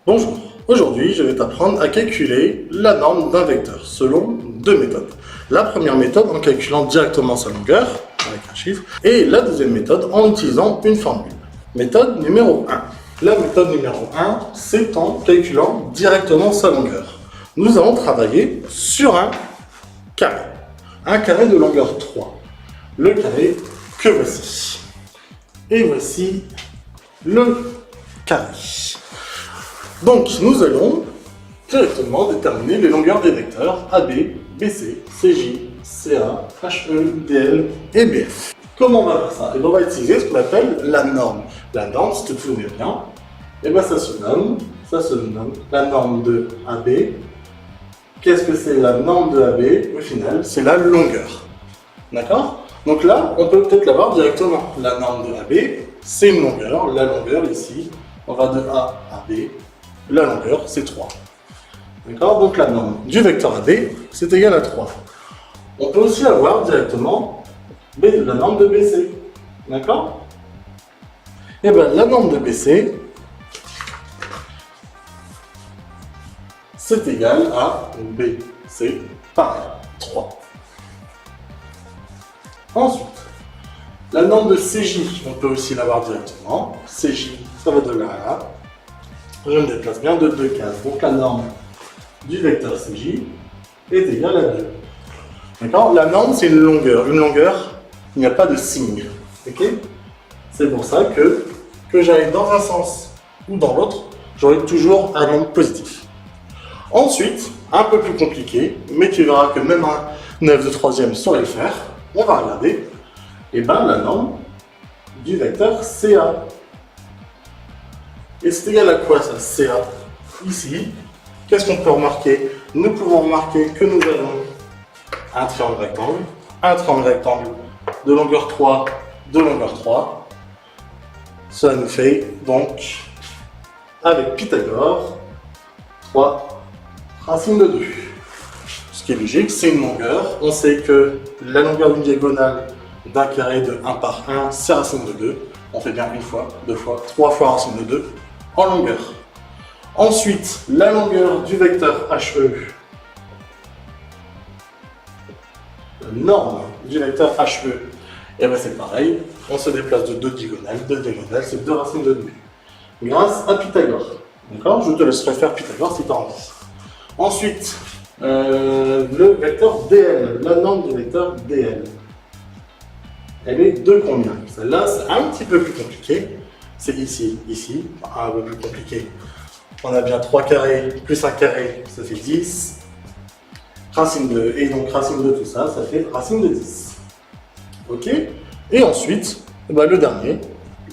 Bonjour, aujourd'hui je vais t'apprendre à calculer la norme d'un vecteur selon deux méthodes. La première méthode en calculant directement sa longueur, avec un chiffre, et la deuxième méthode en utilisant une formule. Méthode numéro 1. La méthode numéro 1, c'est en calculant directement sa longueur. Nous allons travailler sur un carré de longueur 3. Le carré que voici. Et voici le carré. Donc, nous allons directement déterminer les longueurs des vecteurs AB, BC, CJ, CA, HE, DL et BF. Comment on va faire ça? Et on va utiliser ce qu'on appelle la norme. La norme, si tu te souviens bien, et ben ça se nomme la norme de AB. Qu'est-ce que c'est la norme de AB? Au final, c'est la longueur. D'accord? Donc là, on peut peut-être l'avoir directement. La norme de AB, c'est une longueur. La longueur ici, on va de A à B. La longueur, c'est 3. D'accord? Donc la norme du vecteur AB, c'est égal à 3. On peut aussi avoir directement la norme de BC. D'accord? Et bien la norme de BC, c'est égal à BC par 3. Ensuite, la norme de CJ, on peut aussi l'avoir directement. CJ, ça va de là à là. Je me déplace bien de 2 cases. Donc la norme du vecteur CJ est égale à 2. D'accord? La norme, c'est une longueur. Une longueur, il n'y a pas de signe. Ok? C'est pour ça que j'aille dans un sens ou dans l'autre, j'aurai toujours un nombre positif. Ensuite, un peu plus compliqué, mais tu verras que même un 9 de 3e saurait le faire. On va regarder. Et bien la norme du vecteur CA. Et c'est égal à quoi ça, CA? Ici, qu'est-ce qu'on peut remarquer? Nous pouvons remarquer que nous avons un triangle rectangle de longueur 3, de longueur 3. Cela nous fait donc, avec Pythagore, 3 racines de 2. Ce qui est logique, c'est une longueur. On sait que la longueur d'une diagonale d'un carré de 1 par 1, c'est racine de 2. On fait bien une fois, deux fois, 3 fois racine de 2 en longueur. Ensuite, la longueur du vecteur HE, la norme du vecteur HE, et bien c'est pareil, on se déplace de 2 diagonales, c'est 2 racines de 2. Grâce à Pythagore. D'accord? Je te laisserai faire Pythagore si tu as envie. Ensuite, le vecteur DL, la norme du vecteur DL. Elle est de combien? Celle-là, c'est un petit peu plus compliqué. C'est ici, un peu plus compliqué. On a bien 3 carrés plus 1 carré, ça fait 10. Racine de, et donc racine de tout ça, ça fait racine de 10. Ok? Et ensuite, ben le dernier,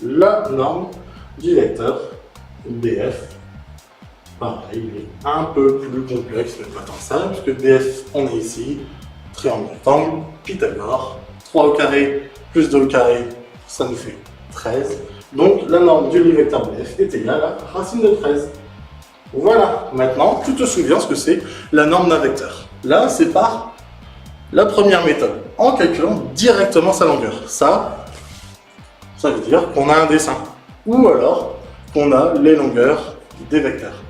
la norme du vecteur BF. Pareil, il est un peu plus complexe, mais pas tant ça, puisque BF, on est ici, triangle rectangle, Pythagore, 3 au carré plus 2 au carré, ça nous fait 13. Donc la norme du vecteur BF est égale à racine de 13. Voilà, maintenant tu te souviens ce que c'est la norme d'un vecteur. Là, c'est par la première méthode, en calculant directement sa longueur. Ça veut dire qu'on a un dessin, ou alors qu'on a les longueurs des vecteurs.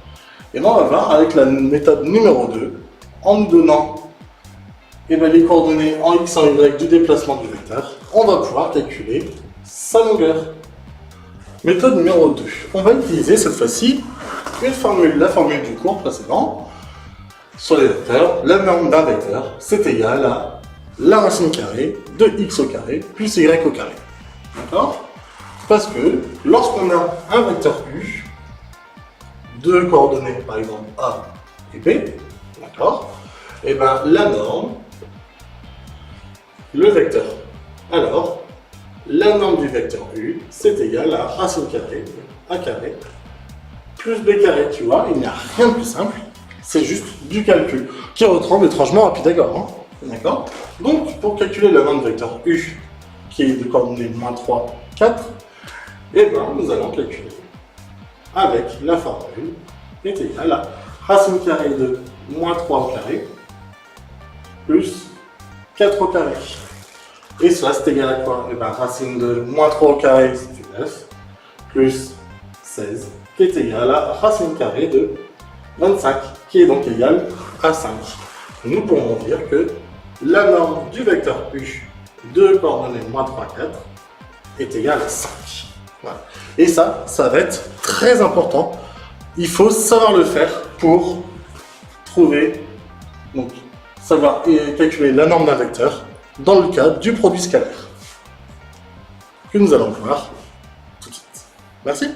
Et là, on va voir avec la méthode numéro 2, en nous donnant les coordonnées en x et en y du déplacement du vecteur, on va pouvoir calculer sa longueur. Méthode numéro 2. On va utiliser cette fois-ci une formule, la formule du cours précédent sur les vecteurs. La norme d'un vecteur, c'est égal à la racine carrée de x au carré plus y au carré. D'accord? Parce que lorsqu'on a un vecteur u, deux coordonnées par exemple a et b, d'accord? Et bien la norme, le vecteur. Alors, la norme du vecteur u, c'est égal à racine carrée de a carré plus b carré. Tu vois, il n'y a rien de plus simple, c'est juste du calcul qui ressemble étrangement à Pythagore. Hein. D'accord? Donc, pour calculer la norme du vecteur u, qui est de coordonnées moins 3, 4, et bien nous allons calculer avec la formule est égale à racine carrée de moins 3 au carré plus 4 au carré. Et cela, c'est égal à quoi? Et bien, racine de moins 3 au carré, ça fait 9, plus 16 qui est égal à racine carrée de 25, qui est donc égal à 5. Nous pourrons dire que la norme du vecteur U de coordonnées moins 3, 4 est égale à 5. Voilà. Et ça va être très important. Il faut savoir le faire pour trouver, donc savoir calculer la norme d'un vecteur dans le cas du produit scalaire, que nous allons voir tout de suite. Merci.